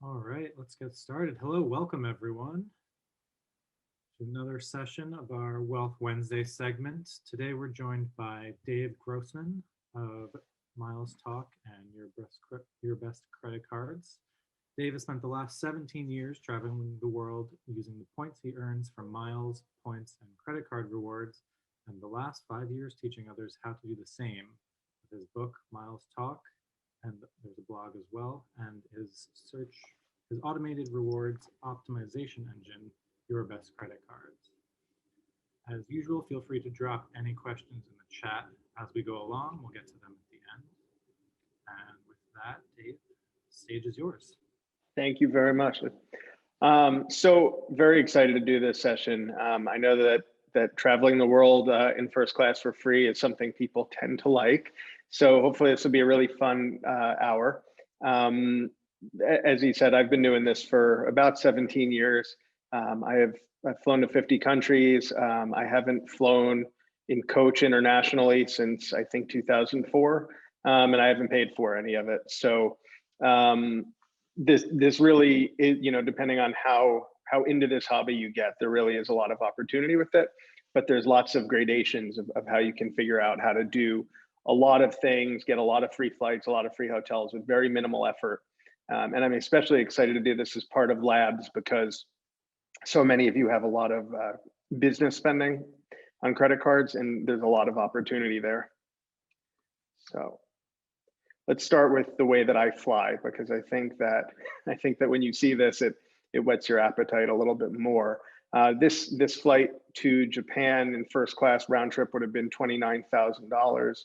All right, let's get started. Hello, welcome everyone to another session of our Wealth Wednesday segment. Today we're joined by Dave Grossman of Miles Talk and Your Best Credit Cards. Dave has spent the last 17 years traveling the world using the points he earns from miles, points, and credit card rewards, and the last 5 years teaching others how to do the same with his book, Miles Talk, and there's a blog as well, and his automated rewards optimization engine, Your Best Credit Cards. As usual, feel free to drop any questions in the chat as we go along. We'll get to them at the end. And with that, Dave, stage is yours. Thank you very much. So very excited to do this session. I know that traveling the world in first class for free is something people tend to like. So hopefully this will be a really fun hour. As he said, I've been doing this for about 17 years. I've flown to 50 countries. I haven't flown in coach internationally since I think 2004, and I haven't paid for any of it. So this really is, depending on how into this hobby you get, there really is a lot of opportunity with it. But there's lots of gradations of how you can figure out how to do a lot of things, get a lot of free flights, a lot of free hotels with very minimal effort. And I'm especially excited to do this as part of labs because so many of you have a lot of business spending on credit cards, and there's a lot of opportunity there. So let's start with the way that I fly, because I think that when you see this, it whets your appetite a little bit more. This flight to Japan in first class round trip would have been $29,000.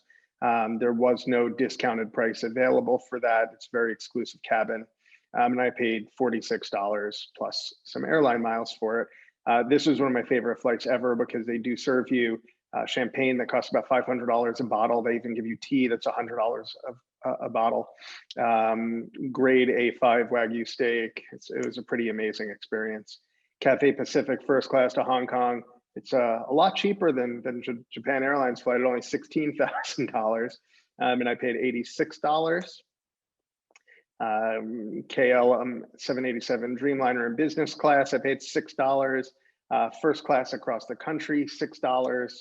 There was no discounted price available for that. It's a very exclusive cabin. And I paid $46 plus some airline miles for it. This was one of my favorite flights ever because they do serve you champagne that costs about $500 a bottle. They even give you tea that's $100 a bottle. Grade A5 Wagyu steak. It was a pretty amazing experience. Cathay Pacific first class to Hong Kong. It's a lot cheaper than Japan Airlines flight at only $16,000, and I paid $86. KL 787 Dreamliner in business class, I paid $6. First class across the country, $6.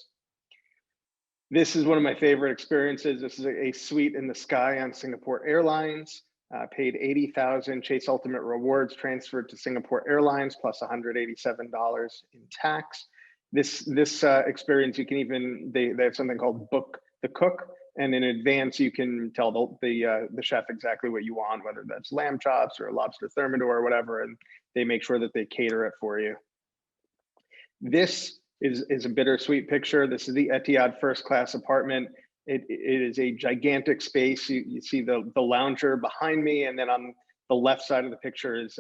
This is one of my favorite experiences. This is a suite in the sky on Singapore Airlines. Paid $80,000. Chase Ultimate Rewards transferred to Singapore Airlines plus $187 in tax. This experience, you can even they have something called Book the Cook, and in advance you can tell the chef exactly what you want, whether that's lamb chops or lobster thermidor or whatever, and they make sure that they cater it for you. This is a bittersweet picture. This is the Etihad first class apartment. It is a gigantic space. You see the lounger behind me, and then on the left side of the picture is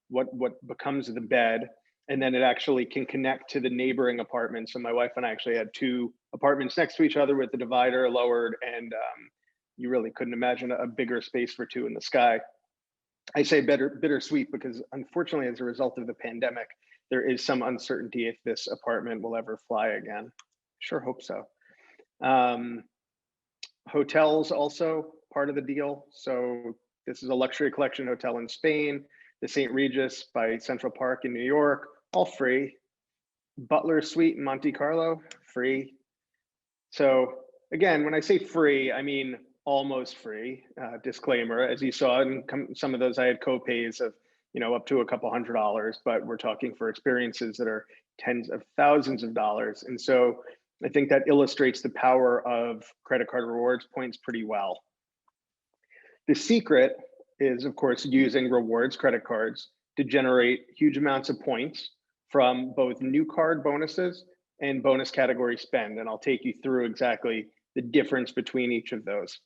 what becomes the bed. And then it actually can connect to the neighboring apartments. So my wife and I actually had two apartments next to each other with the divider lowered, and you really couldn't imagine a bigger space for two in the sky. I say bittersweet because unfortunately, as a result of the pandemic, there is some uncertainty if this apartment will ever fly again. Sure hope so. Hotels also part of the deal. So this is a luxury collection hotel in Spain, the St. Regis by Central Park in New York, all free. Butler Suite in Monte Carlo, free. So again, when I say free, I mean almost free. Disclaimer, as you saw in some of those, I had co-pays of up to a couple $100, but we're talking for experiences that are tens of thousands of dollars. And so I think that illustrates the power of credit card rewards points pretty well. The secret is, of course, using rewards credit cards to generate huge amounts of points from both new card bonuses and bonus category spend. And I'll take you through exactly the difference between each of those.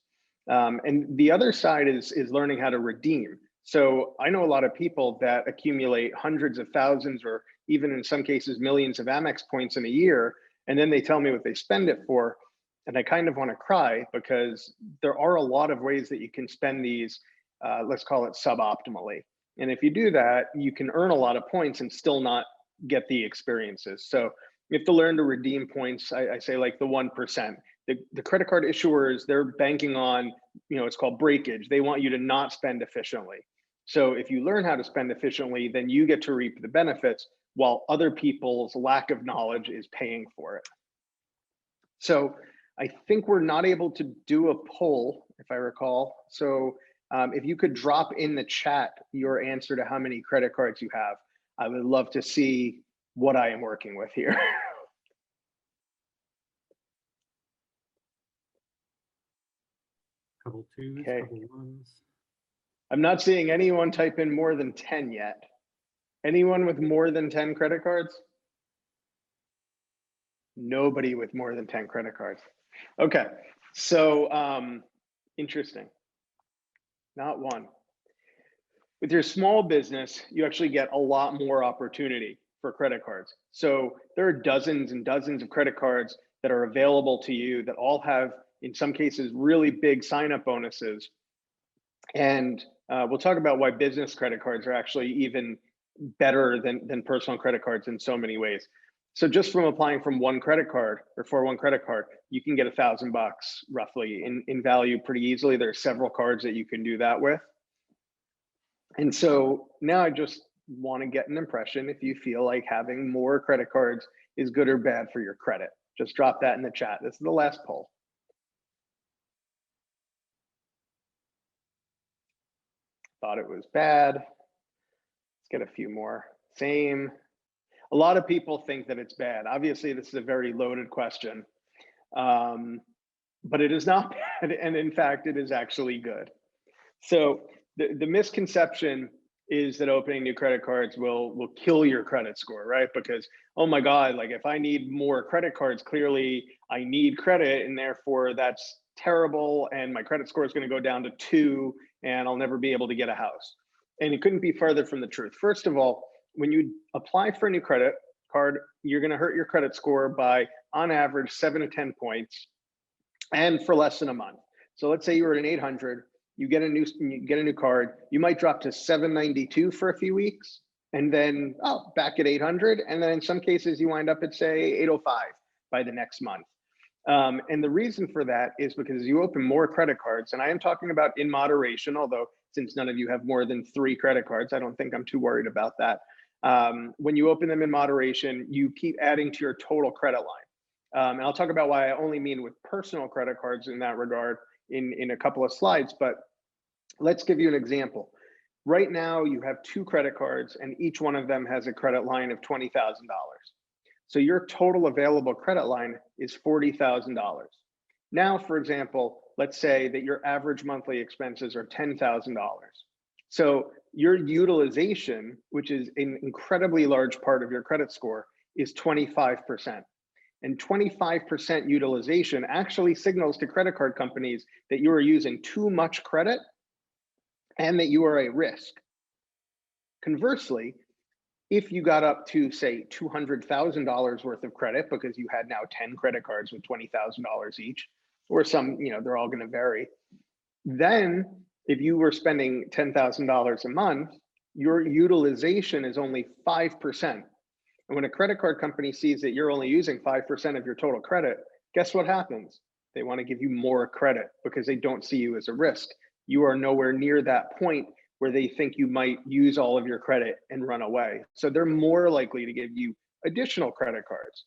And the other side is learning how to redeem. So I know a lot of people that accumulate hundreds of thousands or even in some cases millions of Amex points in a year, and then they tell me what they spend it for. And I kind of want to cry because there are a lot of ways that you can spend these, let's call it suboptimally. And if you do that, you can earn a lot of points and still not get the experiences. So you have to learn to redeem points. I say like the 1%. The credit card issuers, they're banking on, it's called breakage. They want you to not spend efficiently. So if you learn how to spend efficiently, then you get to reap the benefits while other people's lack of knowledge is paying for it. So I think we're not able to do a poll, if I recall. So if you could drop in the chat your answer to how many credit cards you have, I would love to see what I am working with here. Couple twos, Okay. couple ones. I'm not seeing anyone type in more than 10 yet. Anyone with more than 10 credit cards? Nobody with more than 10 credit cards. Okay, so interesting. Not one. With your small business, you actually get a lot more opportunity for credit cards. So there are dozens and dozens of credit cards that are available to you that all have, in some cases, really big sign-up bonuses. And we'll talk about why business credit cards are actually even better than personal credit cards in so many ways. So just from applying from one credit card or for one credit card, you can get $1,000 roughly in value pretty easily. There are several cards that you can do that with. And so now I just want to get an impression if you feel like having more credit cards is good or bad for your credit. Just drop that in the chat. This is the last poll. Thought it was bad. Let's get a few more. Same. A lot of people think that it's bad. Obviously, this is a very loaded question, but it is not bad. And in fact, it is actually good. So the misconception is that opening new credit cards will kill your credit score, right? Because, oh my God, like if I need more credit cards, clearly I need credit and therefore that's terrible and my credit score is going to go down to 2 and I'll never be able to get a house. And it couldn't be further from the truth. First of all, when you apply for a new credit card, you're going to hurt your credit score by, on average, 7 to 10 points, and for less than a month. So let's say you were at an 800, you get a new card, you might drop to 792 for a few weeks, and then back at 800, and then in some cases you wind up at say 805 by the next month. And the reason for that is because you open more credit cards, and I am talking about in moderation, although since none of you have more than 3 credit cards, I don't think I'm too worried about that. When you open them in moderation, you keep adding to your total credit line. And I'll talk about why I only mean with personal credit cards in that regard in a couple of slides, but let's give you an example. Right now, you have 2 credit cards, and each one of them has a credit line of $20,000. So your total available credit line is $40,000. Now, for example, let's say that your average monthly expenses are $10,000. So your utilization, which is an incredibly large part of your credit score, is 25%. And 25% utilization actually signals to credit card companies that you are using too much credit and that you are a risk. Conversely, if you got up to say $200,000 worth of credit because you had now 10 credit cards with $20,000 each, or some, they're all going to vary. Then if you were spending $10,000 a month, your utilization is only 5%. And when a credit card company sees that you're only using 5% of your total credit, guess what happens? They want to give you more credit because they don't see you as a risk. You are nowhere near that point where they think you might use all of your credit and run away. So they're more likely to give you additional credit cards.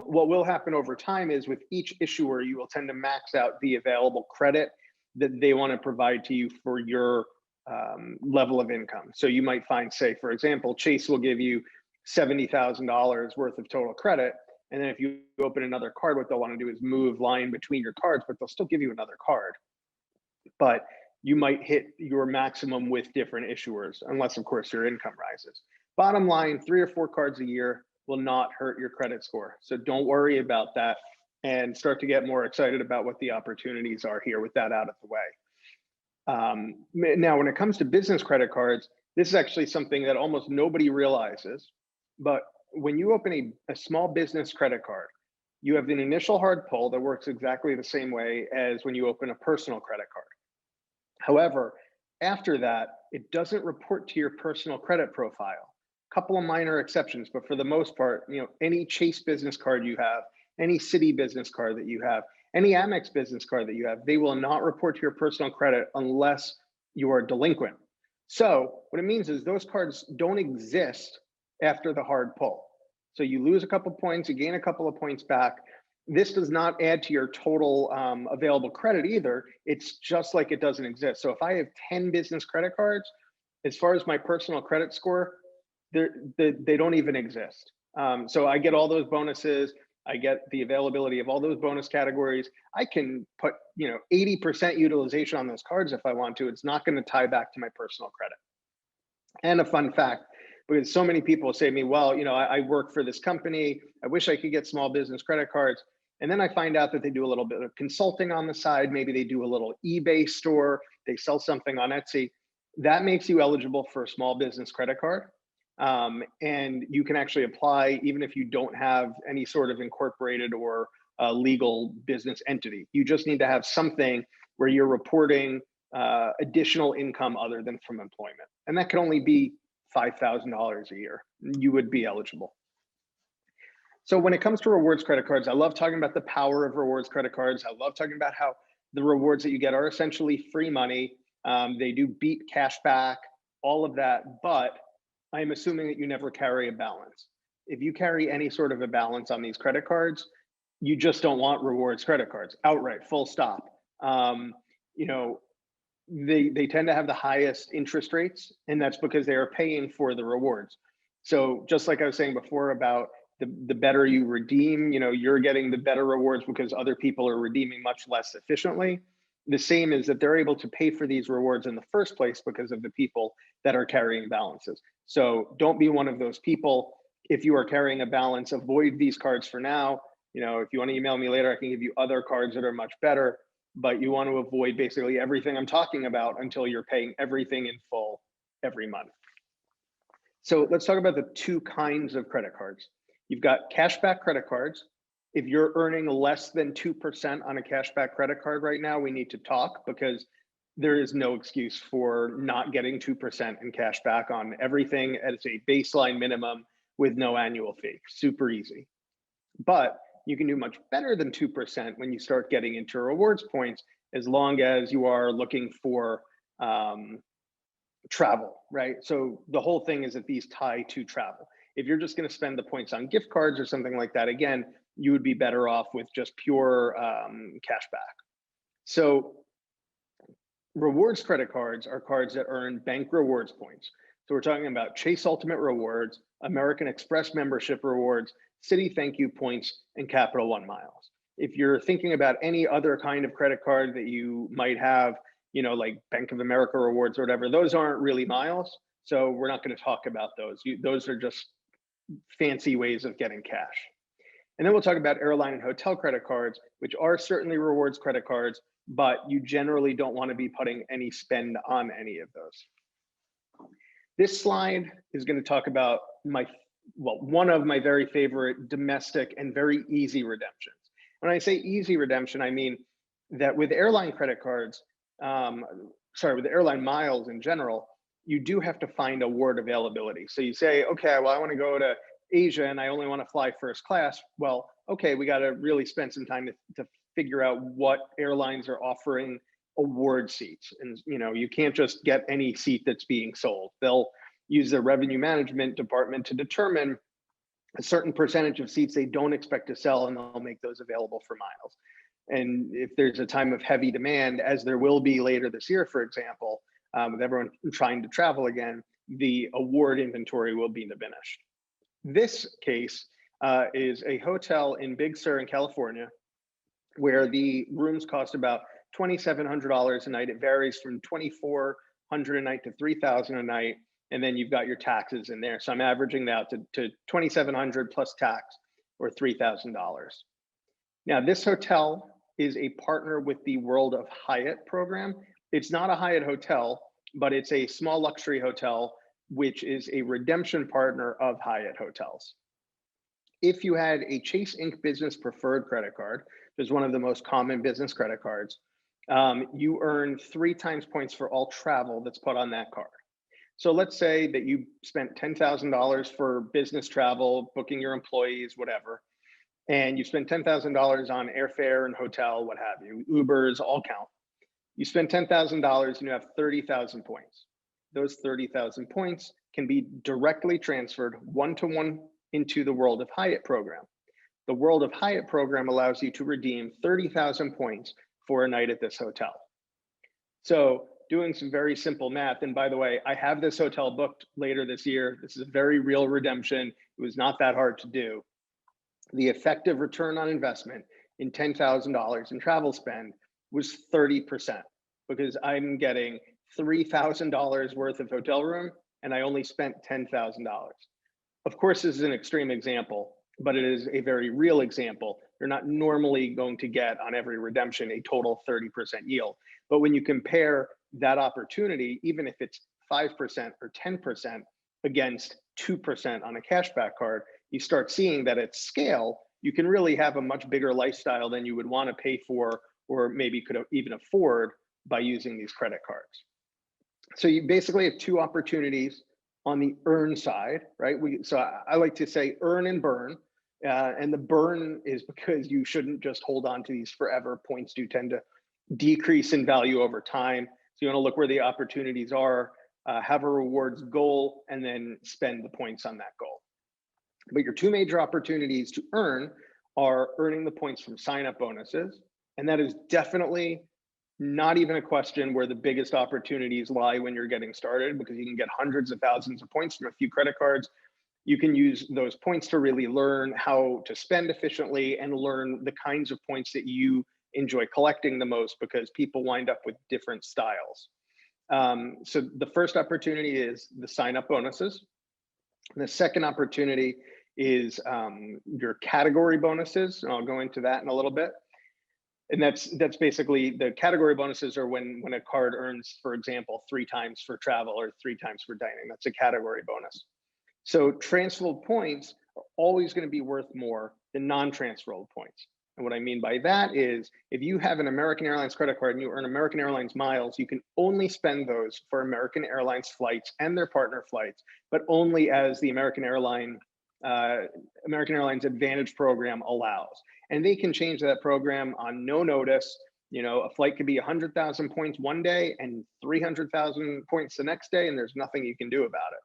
What will happen over time is with each issuer, you will tend to max out the available credit that they want to provide to you for your level of income. So you might find, say, for example, Chase will give you $70,000 worth of total credit. And then if you open another card, what they'll want to do is move line between your cards, but they'll still give you another card. But you might hit your maximum with different issuers, unless of course your income rises. Bottom line, 3 or 4 cards a year will not hurt your credit score. So don't worry about that and start to get more excited about what the opportunities are here with that out of the way. Now, when it comes to business credit cards, this is actually something that almost nobody realizes. But when you open a small business credit card, you have an initial hard pull that works exactly the same way as when you open a personal credit card. However, after that, it doesn't report to your personal credit profile. A couple of minor exceptions, but for the most part, any Chase business card you have, any Citi business card that you have, any Amex business card that you have, they will not report to your personal credit unless you are delinquent. So what it means is those cards don't exist after the hard pull. So you lose a couple points, you gain a couple of points back. This does not add to your total available credit either. It's just like it doesn't exist. So if I have 10 business credit cards, as far as my personal credit score, they don't even exist. So I get all those bonuses. I get the availability of all those bonus categories. I can put 80% utilization on those cards if I want to. It's not going to tie back to my personal credit. And a fun fact, because so many people say to me, well, I work for this company. I wish I could get small business credit cards. And then I find out that they do a little bit of consulting on the side. Maybe they do a little eBay store. They sell something on Etsy. That makes you eligible for a small business credit card. And you can actually apply even if you don't have any sort of incorporated or legal business entity. You just need to have something where you're reporting additional income other than from employment. And that can only be $5,000 a year. You would be eligible. So when it comes to rewards credit cards, I love talking about the power of rewards credit cards. I love talking about how the rewards that you get are essentially free money. They do beat cash back, all of that, but I'm assuming that you never carry a balance. If you carry any sort of a balance on these credit cards, you just don't want rewards credit cards outright, full stop. They tend to have the highest interest rates, and that's because they are paying for the rewards. So just like I was saying before about the better you redeem, you're getting the better rewards because other people are redeeming much less efficiently. The same is that they're able to pay for these rewards in the first place because of the people that are carrying balances. So don't be one of those people. If you are carrying a balance, avoid these cards for now. If you want to email me later, I can give you other cards that are much better, but you want to avoid basically everything I'm talking about until you're paying everything in full every month. So let's talk about the two kinds of credit cards. You've got cashback credit cards. If you're earning less than 2% on a cashback credit card right now, we need to talk because there is no excuse for not getting 2% in cash back on everything as a baseline minimum with no annual fee. Super easy. But you can do much better than 2% when you start getting into rewards points, as long as you are looking for travel, right? So the whole thing is that these tie to travel. If you're just going to spend the points on gift cards or something like that, again, you would be better off with just pure cash back. So rewards credit cards are cards that earn bank rewards points. So we're talking about Chase Ultimate Rewards, American Express membership rewards, Citi Thank You points, and Capital One miles. If you're thinking about any other kind of credit card that you might have, like Bank of America rewards or whatever, those aren't really miles. So we're not going to talk about those. Those are just fancy ways of getting cash. And then we'll talk about airline and hotel credit cards, which are certainly rewards credit cards, but you generally don't want to be putting any spend on any of those. This slide is going to talk about one of my very favorite domestic and very easy redemptions. When I say easy redemption, I mean that with airline credit cards, with airline miles in general, you do have to find award availability. So you say, okay, well, I want to go to Asia and I only want to fly first class. Well, okay, we got to really spend some time to figure out what airlines are offering award seats. And you can't just get any seat that's being sold. They'll use their revenue management department to determine a certain percentage of seats they don't expect to sell, and they'll make those available for miles. And if there's a time of heavy demand, as there will be later this year, for example, with everyone trying to travel again, the award inventory will be diminished. This case is a hotel in Big Sur in California, where the rooms cost about $2,700 a night. It varies from $2,400 a night to $3,000 a night, and then you've got your taxes in there. So I'm averaging that to $2,700 plus tax, or $3,000. Now, this hotel is a partner with the World of Hyatt program. It's not a Hyatt hotel, but it's a small luxury hotel, which is a redemption partner of Hyatt hotels. If you had a Chase Inc. Business Preferred credit card, which is one of the most common business credit cards, you earn 3 times points for all travel that's put on that card. So let's say that you spent $10,000 for business travel, booking your employees, whatever, and you spent $10,000 on airfare and hotel, what have you, Ubers, all count. You spend $10,000 and you have 30,000 points. those 30,000 points can be directly transferred one-to-one into the World of Hyatt program. The World of Hyatt program allows you to redeem 30,000 points for a night at this hotel. So doing some very simple math, and by the way, I have this hotel booked later this year. This is a very real redemption. It was not that hard to do. The effective return on investment in $10,000 in travel spend was 30%, because I'm getting $3,000 worth of hotel room and I only spent $10,000. Of course, this is an extreme example, but it is a very real example. You're not normally going to get on every redemption a total 30% yield. But when you compare that opportunity, even if it's 5% or 10% against 2% on a cashback card, you start seeing that at scale, you can really have a much bigger lifestyle than you would want to pay for, or maybe could even afford by using these credit cards. So you basically have two opportunities on the earn side, right? So I like to say earn and burn. And the burn is because you shouldn't just hold on to these forever. Points do tend to decrease in value over time. So you want to look where the opportunities are, have a rewards goal, and then spend the points on that goal. But your two major opportunities to earn are earning the points from sign-up bonuses. And that is definitely not even a question where the biggest opportunities lie when you're getting started, because you can get hundreds of thousands of points from a few credit cards. You can use those points to really learn how to spend efficiently and learn the kinds of points that you enjoy collecting the most, because people wind up with different styles. So the first opportunity is the sign-up bonuses. The second opportunity is your category bonuses, and I'll go into that in a little bit. And that's basically, the category bonuses are when a card earns, for example, 3 times for travel or 3 times for dining. That's a category bonus. So transferable points are always going to be worth more than non-transferable points. And what I mean by that is, if you have an American Airlines credit card and you earn American Airlines miles, you can only spend those for American Airlines flights and their partner flights, but only as the American Airlines Advantage program allows. And they can change that program on no notice. You know, a flight could be 100,000 points one day and 300,000 points the next day, and there's nothing you can do about it.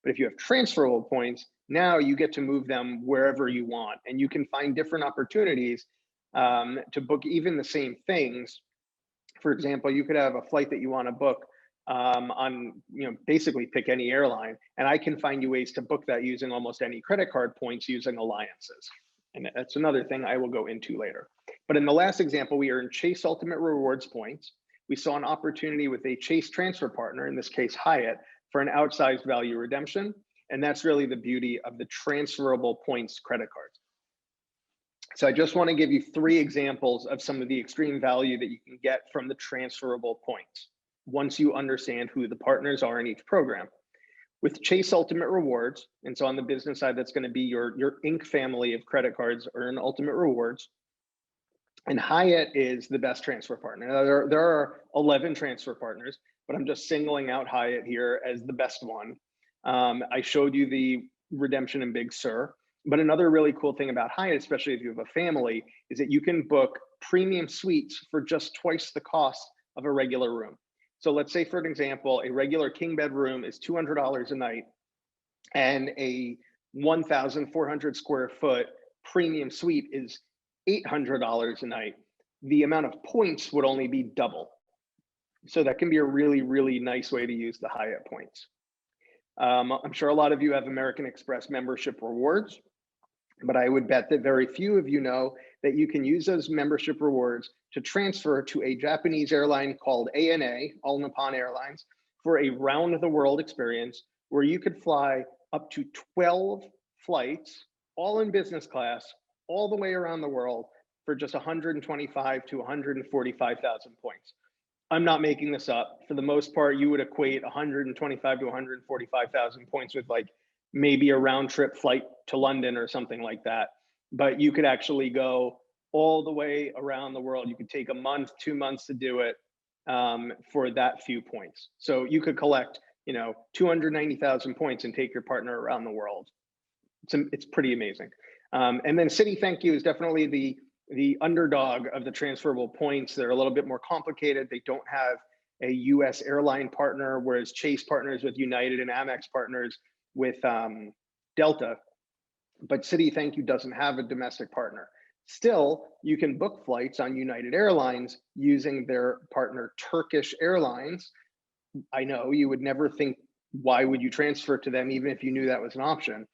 But if you have transferable points, now you get to move them wherever you want, and you can find different opportunities to book even the same things. For example, you could have a flight that you want to book on, basically pick any airline, and I can find you ways to book that using almost any credit card points using alliances. And that's another thing I will go into later. But in the last example, we earned Chase Ultimate Rewards points. We saw an opportunity with a Chase transfer partner, in this case Hyatt, for an outsized value redemption. And that's really the beauty of the transferable points credit cards. So I just want to give you 3 examples of some of the extreme value that you can get from the transferable points once you understand who the partners are in each program. With Chase Ultimate Rewards, and so on the business side, that's going to be your Inc. family of credit cards earn Ultimate Rewards. And Hyatt is the best transfer partner. Now, there are 11 transfer partners, but I'm just singling out Hyatt here as the best one. I showed you the redemption in Big Sur, but another really cool thing about Hyatt, especially if you have a family, is that you can book premium suites for just twice the cost of a regular room. So let's say, for an example, a regular king bed room is $200 a night, and a 1,400 square foot premium suite is $800 a night. The amount of points would only be double. So that can be a really, really nice way to use the Hyatt points. I'm sure a lot of you have American Express membership rewards, but I would bet that very few of you know that you can use those membership rewards to transfer to a Japanese airline called ANA, All Nippon Airlines, for a round the world experience where you could fly up to 12 flights, all in business class, all the way around the world for just 125 to 145,000 points. I'm not making this up. For the most part, you would equate 125 to 145,000 points with like maybe a round trip flight to London or something like that. But you could actually go all the way around the world. You could take a month, 2 months to do it for that few points. So you could collect, 290,000 points and take your partner around the world. It's pretty amazing. And then Citi Thank You is definitely the underdog of the transferable points. They're a little bit more complicated. They don't have a US airline partner, whereas Chase partners with United and Amex partners with Delta. But Citi Thank You doesn't have a domestic partner. Still, you can book flights on United Airlines using their partner Turkish Airlines. I know you would never think, why would you transfer to them even if you knew that was an option?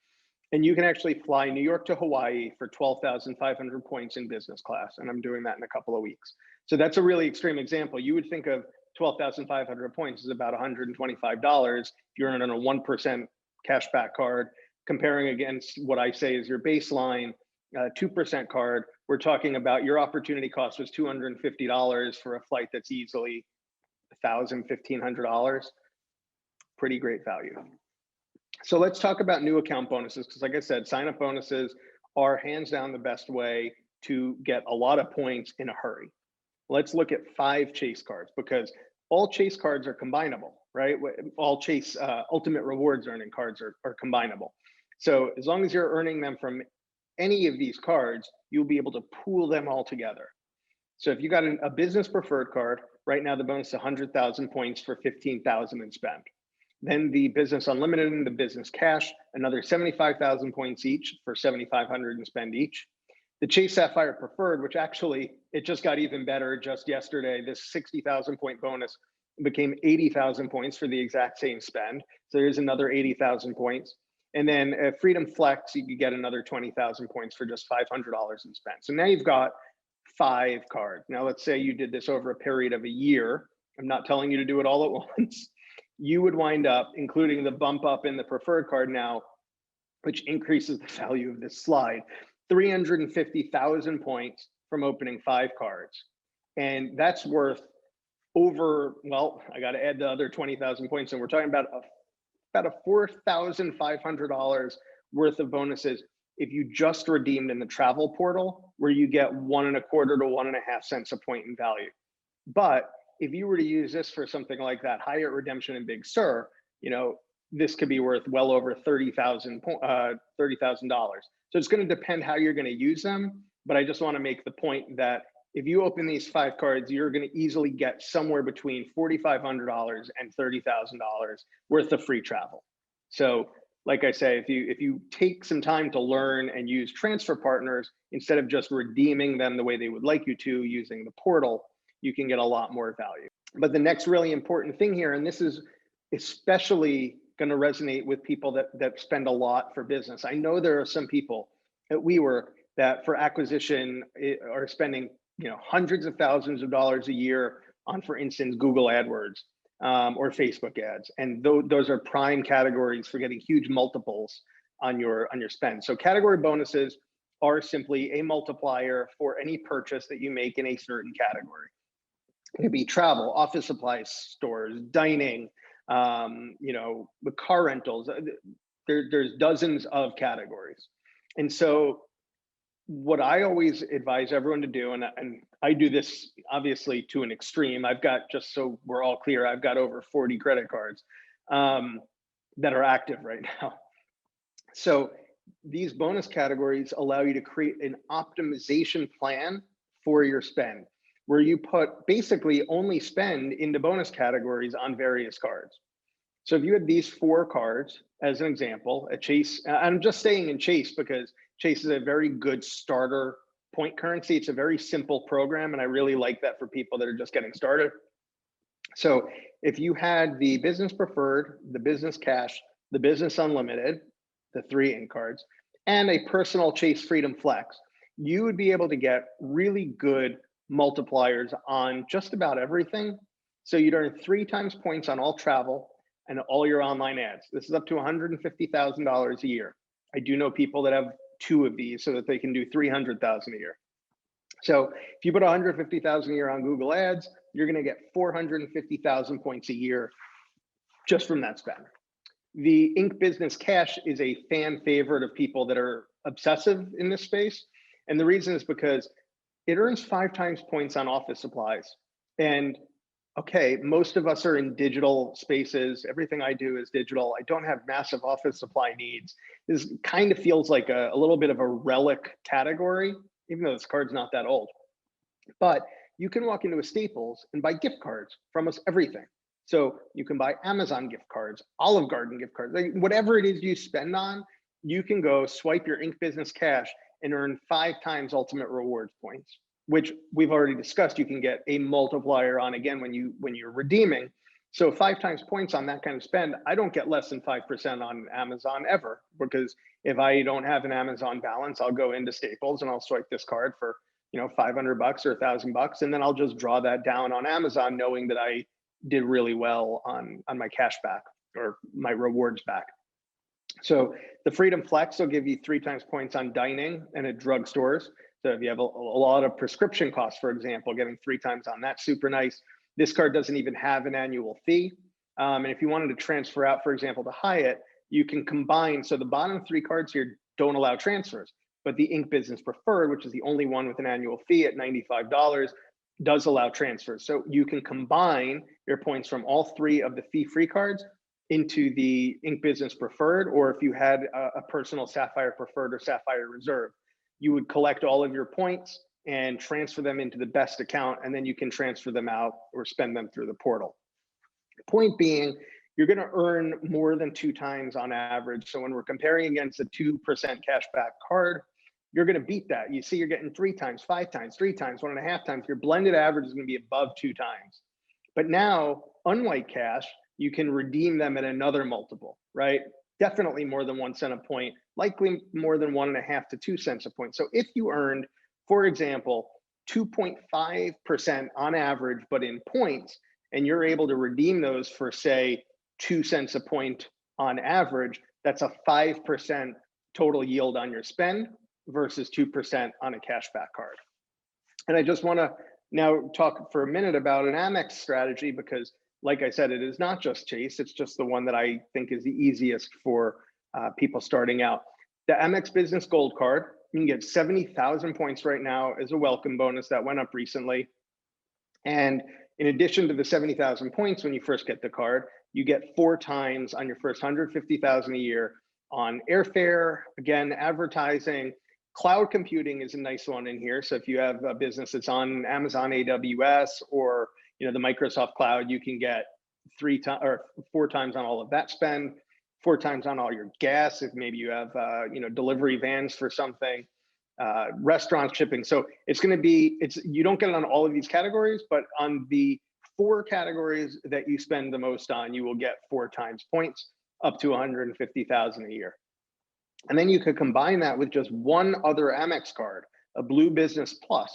And you can actually fly New York to Hawaii for 12,500 points in business class. And I'm doing that in a couple of weeks. So that's a really extreme example. You would think of 12,500 points as about $125 if you're on a 1% cashback card. Comparing against what I say is your baseline 2% card, we're talking about your opportunity cost was $250 for a flight that's easily $1,000, $1,500. Pretty great value. So let's talk about new account bonuses, because like I said, sign-up bonuses are hands down the best way to get a lot of points in a hurry. Let's look at 5 Chase cards, because all Chase cards are combinable, right? All Chase Ultimate Rewards earning cards are combinable. So as long as you're earning them from any of these cards, you'll be able to pool them all together. So if you got a business preferred card, right now the bonus is 100,000 points for 15,000 in spend. Then the business unlimited and the business cash, another 75,000 points each for 7,500 in spend each. The Chase Sapphire preferred, which actually, it just got even better just yesterday. This 60,000 point bonus became 80,000 points for the exact same spend. So there's another 80,000 points. And then Freedom Flex, you could get another 20,000 points for just $500 in spend. So now you've got 5 cards. Now let's say you did this over a period of a year. I'm not telling you to do it all at once. You would wind up, including the bump up in the preferred card now, which increases the value of this slide, 350,000 points from opening 5 cards. And that's worth over, well, I got to add the other 20,000 points. And we're talking about a $4,500 worth of bonuses if you just redeemed in the travel portal, where you get 1.25 to 1.5 cents a point in value. But if you were to use this for something like that Hyatt redemption in Big Sur, you know, this could be worth well over $30,000. So it's going to depend how you're going to use them. But I just want to make the point that if you open these 5 cards, you're going to easily get somewhere between $4,500 and $30,000 worth of free travel. So like I say, if you take some time to learn and use transfer partners, instead of just redeeming them the way they would like you to using the portal, you can get a lot more value. But the next really important thing here, and this is especially going to resonate with people that spend a lot for business. I know there are some people at WeWork that for acquisition are spending, you know, hundreds of thousands of dollars a year on, for instance, Google AdWords or Facebook ads. And those are prime categories for getting huge multiples on your spend. So category bonuses are simply a multiplier for any purchase that you make in a certain category. It could be travel, office supplies, stores, dining, you know, the car rentals. There's dozens of categories. And so what I always advise everyone to do, and I do this obviously to an extreme. I've got, just so we're all clear, I've got over 40 credit cards that are active right now. So these bonus categories allow you to create an optimization plan for your spend, where you put basically only spend into bonus categories on various cards. So if you had these 4 cards, as an example, at Chase, I'm just staying in Chase because Chase is a very good starter point currency. It's a very simple program, and I really like that for people that are just getting started. So if you had the business preferred, the business cash, the business unlimited, the 3 in cards, and a personal Chase Freedom Flex, you would be able to get really good multipliers on just about everything. So you'd earn 3 times points on all travel and all your online ads. This is up to $150,000 a year. I do know people that have 2 of these so that they can do 300,000 a year. So if you put 150,000 a year on Google ads, you're going to get 450,000 points a year just from that spend. The Inc. Business Cash is a fan favorite of people that are obsessive in this space. And the reason is because it earns 5 times points on office supplies. And okay, most of us are in digital spaces. Everything I do is digital. I don't have massive office supply needs. This kind of feels like a little bit of a relic category, even though this card's not that old. But you can walk into a Staples and buy gift cards for almost everything. So you can buy Amazon gift cards, Olive Garden gift cards, like whatever it is you spend on, you can go swipe your Inc. Business Cash and earn 5 times ultimate rewards points, which we've already discussed. You can get a multiplier on again when you're redeeming. So 5 times points on that kind of spend, I don't get less than 5% on Amazon ever, because if I don't have an Amazon balance, I'll go into Staples and I'll swipe this card for, $500 or $1,000, and then I'll just draw that down on Amazon, knowing that I did really well on my cash back or my rewards back. So the Freedom Flex will give you 3 times points on dining and at drugstores. So if you have a lot of prescription costs, for example, getting 3 times on that, super nice. This card doesn't even have an annual fee. And if you wanted to transfer out, for example, to Hyatt, you can combine. So the bottom 3 cards here don't allow transfers, but the Inc. Business Preferred, which is the only one with an annual fee at $95, does allow transfers. So you can combine your points from all 3 of the fee-free cards into the Inc. Business Preferred, or if you had a personal Sapphire Preferred or Sapphire Reserve, you would collect all of your points and transfer them into the best account, and then you can transfer them out or spend them through the portal. Point being, you're going to earn more than 2 times on average. So when we're comparing against a 2% cashback card, you're going to beat that. You see, you're getting 3 times, 5 times, 3 times, 1.5 times. Your blended average is going to be above 2 times. But now, unlike cash, you can redeem them at another multiple, right? Definitely more than 1 cent a point, likely more than 1.5 to 2 cents a point. So if you earned, for example, 2.5% on average, but in points, and you're able to redeem those for, say, 2 cents a point on average, that's a 5% total yield on your spend versus 2% on a cashback card. And I just want to now talk for a minute about an Amex strategy, because like I said, it is not just Chase, it's just the one that I think is the easiest for people starting out. The Amex Business Gold Card, you can get 70,000 points right now as a welcome bonus that went up recently. And in addition to the 70,000 points when you first get the card, you get 4 times on your first 150,000 a year on airfare, again, advertising. Cloud computing is a nice one in here. So if you have a business that's on Amazon AWS or the Microsoft Cloud, you can get 3 times or 4 times on all of that spend, 4 times on all your gas if maybe you have delivery vans for something, restaurant shipping. So it's going to be, you don't get it on all of these categories, but on the 4 categories that you spend the most on, you will get 4 times points up to 150,000 a year. And then you could combine that with just one other Amex card, a Blue Business Plus,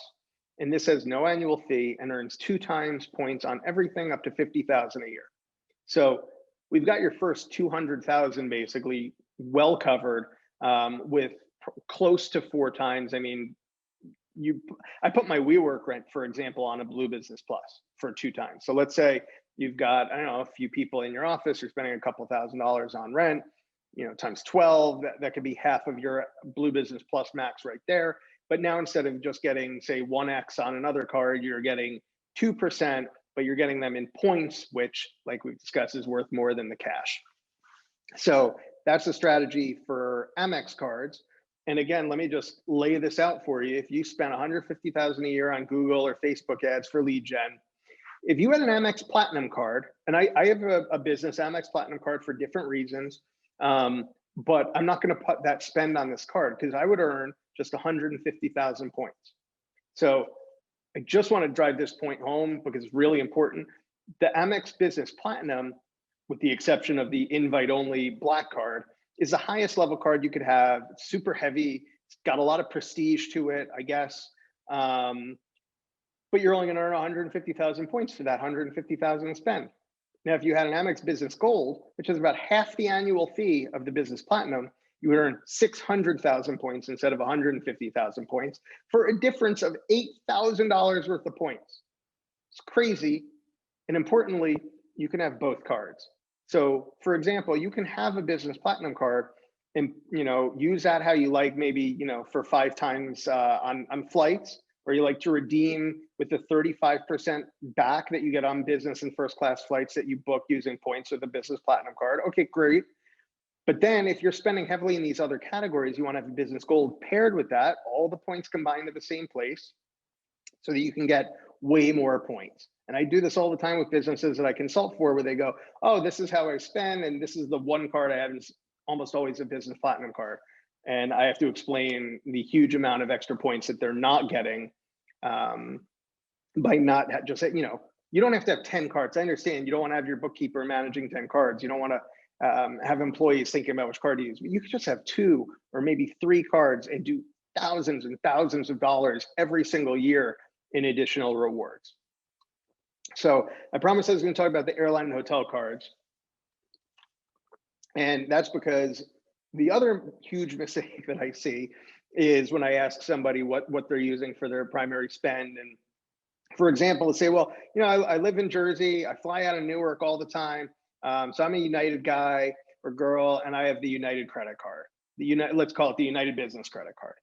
and this has no annual fee and earns 2 times points on everything up to 50,000 a year. So we've got your first 200,000 basically well covered, with close to 4 times. I mean, I put my WeWork rent, for example, on a Blue Business Plus for 2 times. So let's say you've got, I don't know, a few people in your office, you're spending a couple $1,000s on rent, times 12, that could be half of your Blue Business Plus max right there. But now instead of just getting, say, 1x on another card, you're getting 2%, but you're getting them in points, which, like we've discussed, is worth more than the cash. So that's the strategy for Amex cards. And again, let me just lay this out for you. If you spend 150,000 a year on Google or Facebook ads for lead gen, if you had an Amex Platinum card, and I have a business Amex Platinum card for different reasons, but I'm not going to put that spend on this card because I would earn just 150,000 points. So I just want to drive this point home because it's really important. The Amex Business Platinum, with the exception of the invite-only black card, is the highest level card you could have. It's super heavy. It's got a lot of prestige to it, I guess. But you're only going to earn 150,000 points for that 150,000 spend. Now, if you had an Amex Business Gold, which is about half the annual fee of the Business Platinum, you would earn 600,000 points instead of 150,000 points for a difference of $8,000 worth of points. It's crazy. And importantly, you can have both cards. So for example, you can have a Business Platinum card and use that how you like, maybe for 5 times on flights, or you like to redeem with the 35% back that you get on business and first class flights that you book using points with a Business Platinum card. Okay, great. But then if you're spending heavily in these other categories, you want to have a Business Gold paired with that, all the points combined to the same place so that you can get way more points. And I do this all the time with businesses that I consult for, where they go, oh, this is how I spend, and this is the one card I have. It's almost always a business platinum card. And I have to explain the huge amount of extra points that they're not getting by not just, you don't have to have 10 cards. I understand you don't want to have your bookkeeper managing 10 cards. You don't want to have employees thinking about which card to use, but you could just have 2 or maybe 3 cards and do thousands and thousands of dollars every single year in additional rewards. So I promised I was going to talk about the airline and hotel cards. And that's because the other huge mistake that I see is when I ask somebody what they're using for their primary spend. And for example, let's say, well, I live in Jersey, I fly out of Newark all the time. So I'm a United guy or girl, and I have the United credit card. Let's call it the United Business credit card.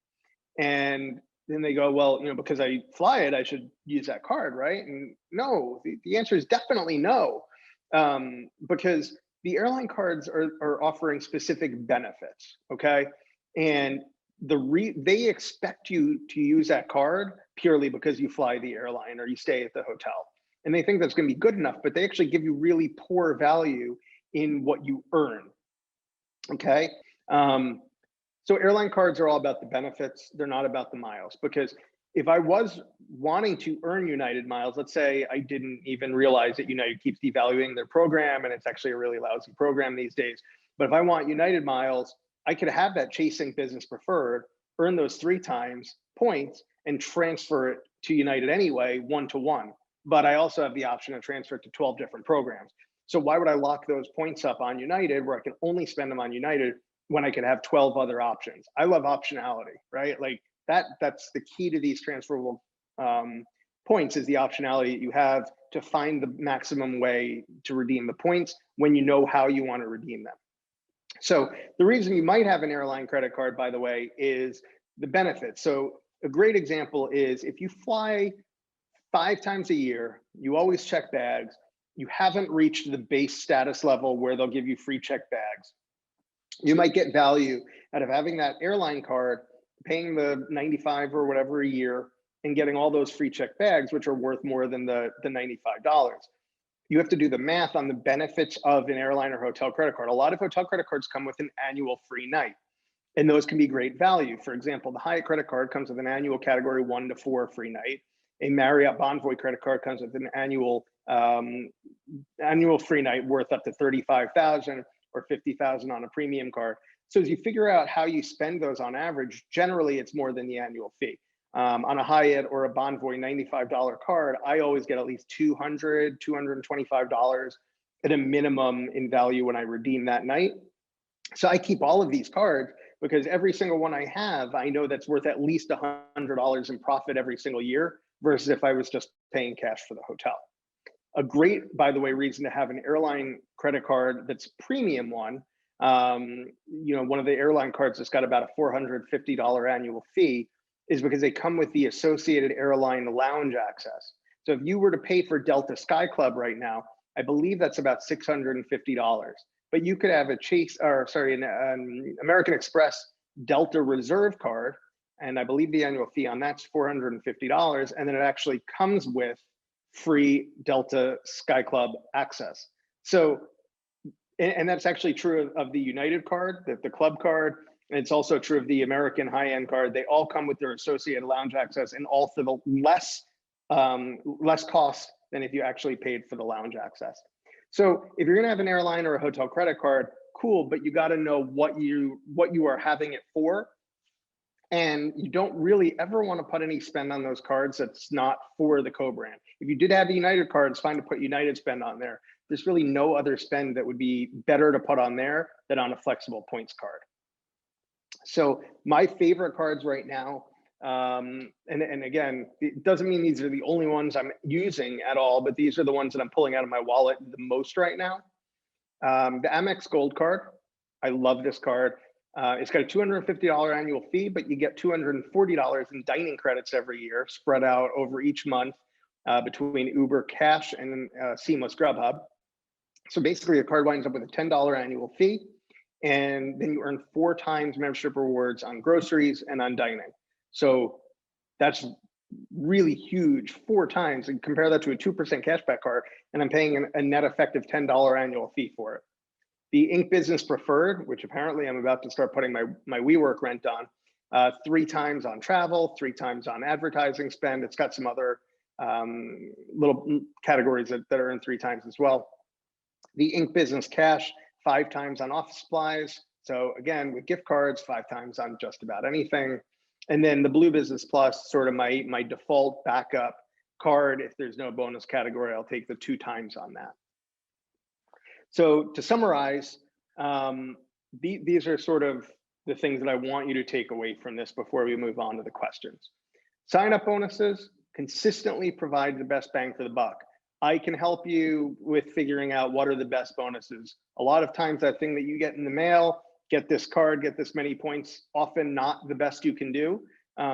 And then they go, well, because I fly it, I should use that card, right? And no, the answer is definitely no, because the airline cards are offering specific benefits, okay? And they expect you to use that card purely because you fly the airline or you stay at the hotel. And they think that's going to be good enough, but they actually give you really poor value in what you earn, okay? So airline cards are all about the benefits. They're not about the miles, because if I was wanting to earn United miles, let's say I didn't even realize that United keeps devaluing their program and it's actually a really lousy program these days. But if I want United miles, I could have that chasing business preferred, earn those 3 times points and transfer it to United anyway, 1-to-1. But I also have the option to transfer it to 12 different programs. So why would I lock those points up on United where I can only spend them on United when I could have 12 other options? I love optionality, right? Like that's the key to these transferable points, is the optionality that you have to find the maximum way to redeem the points when you know how you want to redeem them. So the reason you might have an airline credit card, by the way, is the benefits. So a great example is if you fly 5 times a year, you always check bags, you haven't reached the base status level where they'll give you free check bags, you might get value out of having that airline card, paying the $95 or whatever a year and getting all those free check bags, which are worth more than the $95. You have to do the math on the benefits of an airline or hotel credit card. A lot of hotel credit cards come with an annual free night, and those can be great value. For example, the Hyatt credit card comes with an annual category 1 to 4 free night. A Marriott Bonvoy credit card comes with an annual free night worth up to $35,000 or $50,000 on a premium card. So as you figure out how you spend those on average, generally it's more than the annual fee. On a Hyatt or a Bonvoy $95 card, I always get at least $200, $225 at a minimum in value when I redeem that night. So I keep all of these cards because every single one I have, I know that's worth at least $100 in profit every single year, versus if I was just paying cash for the hotel. A great, by the way, reason to have an airline credit card that's premium one, one of the airline cards that's got about a $450 annual fee, is because they come with the associated airline lounge access. So if you were to pay for Delta Sky Club right now, I believe that's about $650. But you could have an American Express Delta Reserve card, and I believe the annual fee on that's $450, and then it actually comes with free Delta Sky Club access. So, and that's actually true of the United card, the club card, and it's also true of the American high-end card. They all come with their associated lounge access, and all for the less cost than if you actually paid for the lounge access. So if you're gonna have an airline or a hotel credit card, cool, but you gotta know what you are having it for. And you don't really ever want to put any spend on those cards that's not for the co-brand. If you did have the United card, it's fine to put United spend on there. There's really no other spend that would be better to put on there than on a flexible points card. So my favorite cards right now, and again, it doesn't mean these are the only ones I'm using at all, but these are the ones that I'm pulling out of my wallet the most right now. The Amex Gold card, I love this card. It's got a $250 annual fee, but you get $240 in dining credits every year, spread out over each month between Uber Cash and Seamless Grubhub. So basically, the card winds up with a $10 annual fee, and then you earn 4 times membership rewards on groceries and on dining. So that's really huge 4 times, and compare that to a 2% cashback card, and I'm paying a net effective $10 annual fee for it. The Ink Business Preferred, which apparently I'm about to start putting my WeWork rent on, 3 times on travel, 3 times on advertising spend. It's got some other little categories that are in 3 times as well. The Ink Business Cash, 5 times on office supplies. So again, with gift cards, 5 times on just about anything. And then the Blue Business Plus, sort of my default backup card. If there's no bonus category, I'll take the 2 times on that. So to summarize, these are sort of the things that I want you to take away from this before we move on to the questions. Sign-up bonuses consistently provide the best bang for the buck. I can help you with figuring out what are the best bonuses. A lot of times that thing that you get in the mail, get this card, get this many points, often not the best you can do.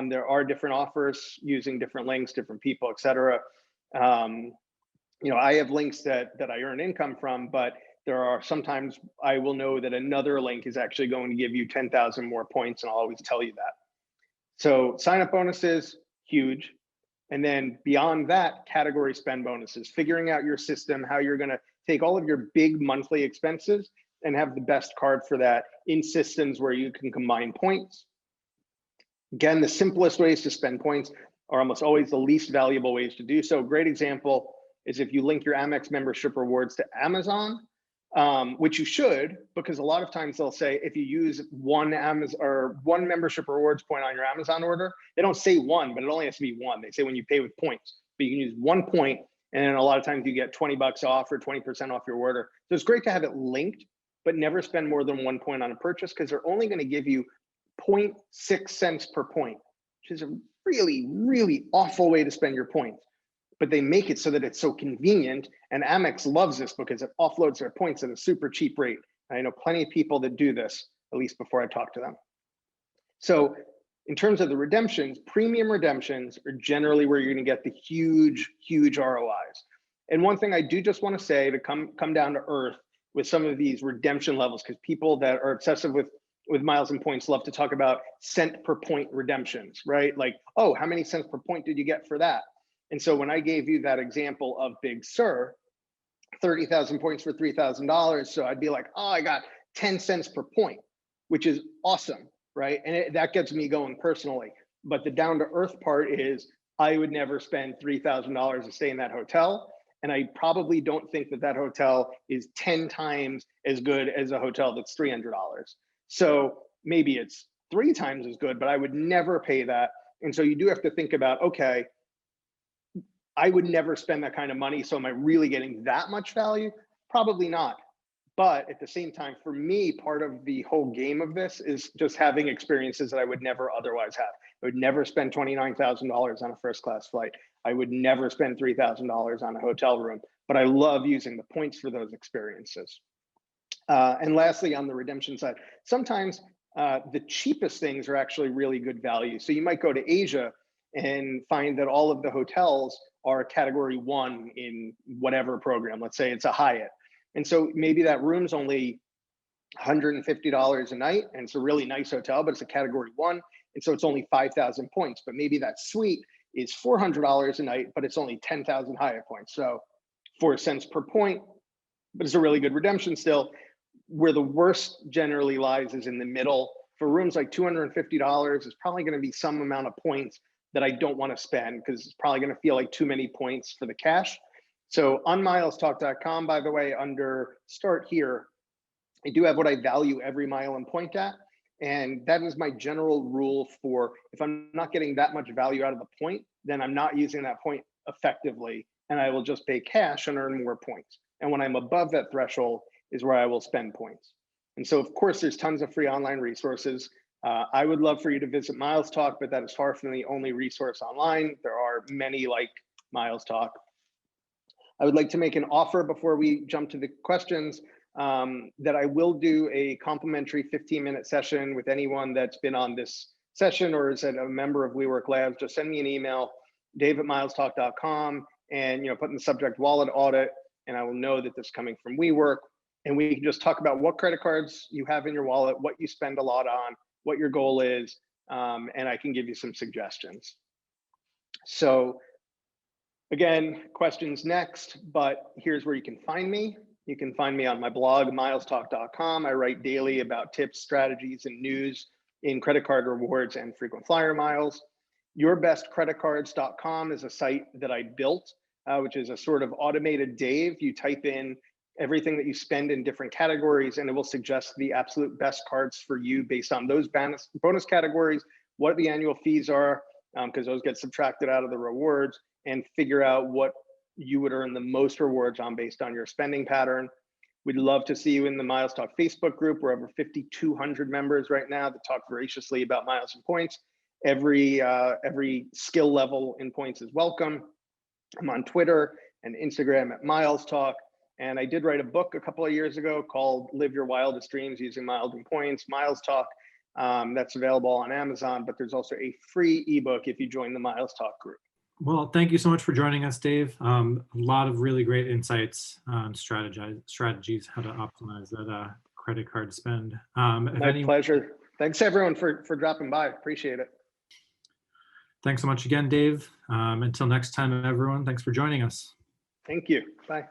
There are different offers using different links, different people, et cetera. I have links that I earn income from, but there are sometimes I will know that another link is actually going to give you 10,000 more points, and I'll always tell you that. So sign-up bonuses, huge. And then beyond that, category spend bonuses, figuring out your system, how you're going to take all of your big monthly expenses and have the best card for that in systems where you can combine points. Again, the simplest ways to spend points are almost always the least valuable ways to do so. Great example is if you link your Amex membership rewards to Amazon, which you should, because a lot of times they'll say if you use one membership rewards point on your Amazon order, they don't say one, but it only has to be one. They say when you pay with points, but you can use 1 point, and then a lot of times you get 20 bucks off or 20% off your order. So it's great to have it linked, but never spend more than 1 point on a purchase, because they're only going to give you 0.6 cents per point, which is a really, really awful way to spend your points. But they make it so that it's so convenient, and Amex loves this because it offloads their points at a super cheap rate. And I know plenty of people that do this, at least before I talk to them. So in terms of the redemptions, premium redemptions are generally where you're going to get the huge, huge ROIs. And one thing I do just want to say to come down to earth with some of these redemption levels, because people that are obsessive with miles and points love to talk about cent per point redemptions, right? Like, oh, how many cents per point did you get for that? And so when I gave you that example of Big Sur, 30,000 points for $3,000. So I'd be like, oh, I got 10 cents per point, which is awesome, right? And that gets me going personally. But the down to earth part is I would never spend $3,000 to stay in that hotel. And I probably don't think that hotel is 10 times as good as a hotel that's $300. So maybe it's 3 times as good, but I would never pay that. And so you do have to think about, okay, I would never spend that kind of money. So am I really getting that much value? Probably not. But at the same time, for me, part of the whole game of this is just having experiences that I would never otherwise have. I would never spend $29,000 on a first class flight. I would never spend $3,000 on a hotel room, but I love using the points for those experiences. And lastly, on the redemption side, sometimes the cheapest things are actually really good value. So you might go to Asia and find that all of the hotels are category 1 in whatever program. Let's say it's a Hyatt. And so maybe that room's only $150 a night, and it's a really nice hotel, but it's a category 1. And so it's only 5,000 points. But maybe that suite is $400 a night, but it's only 10,000 Hyatt points. So 4 cents per point, but it's a really good redemption still. Where the worst generally lies is in the middle. For rooms like $250, it's probably going to be some amount of points that I don't want to spend, because it's probably going to feel like too many points for the cash. So on milestalk.com, by the way, under start here, I do have what I value every mile and point at. And that is my general rule for if I'm not getting that much value out of the point, then I'm not using that point effectively, and I will just pay cash and earn more points. And when I'm above that threshold is where I will spend points. And so, of course, there's tons of free online resources. I would love for you to visit Miles Talk, but that is far from the only resource online. There are many like Miles Talk. I would like to make an offer before we jump to the questions, that I will do a complimentary 15-minute session with anyone that's been on this session or is a member of WeWork Labs. Just send me an email, dave@milestalk.com, and put in the subject wallet audit, and I will know that this is coming from WeWork. And we can just talk about what credit cards you have in your wallet, what you spend a lot on, what your goal is, and I can give you some suggestions. So again, questions next, but here's where you can find me. You can find me on my blog, milestalk.com. I write daily about tips, strategies, and news in credit card rewards and frequent flyer miles. Yourbestcreditcards.com is a site that I built, which is a sort of automated Dave. You type in everything that you spend in different categories, and it will suggest the absolute best cards for you based on those bonus categories, what the annual fees are, because those get subtracted out of the rewards, and figure out what you would earn the most rewards on based on your spending pattern. We'd love to see you in the Miles Talk Facebook group. We're over 5,200 members right now that talk voraciously about miles and points. Every skill level in points is welcome. I'm on Twitter and Instagram at Miles Talk. And I did write a book a couple of years ago called Live Your Wildest Dreams Using Miles and Points, Miles Talk. That's available on Amazon, but there's also a free ebook if you join the Miles Talk group. Well, thank you so much for joining us, Dave. A lot of really great insights on strategies, how to optimize that credit card spend. My pleasure. Thanks everyone for dropping by. Appreciate it. Thanks so much again, Dave. Until next time, everyone, thanks for joining us. Thank you. Bye.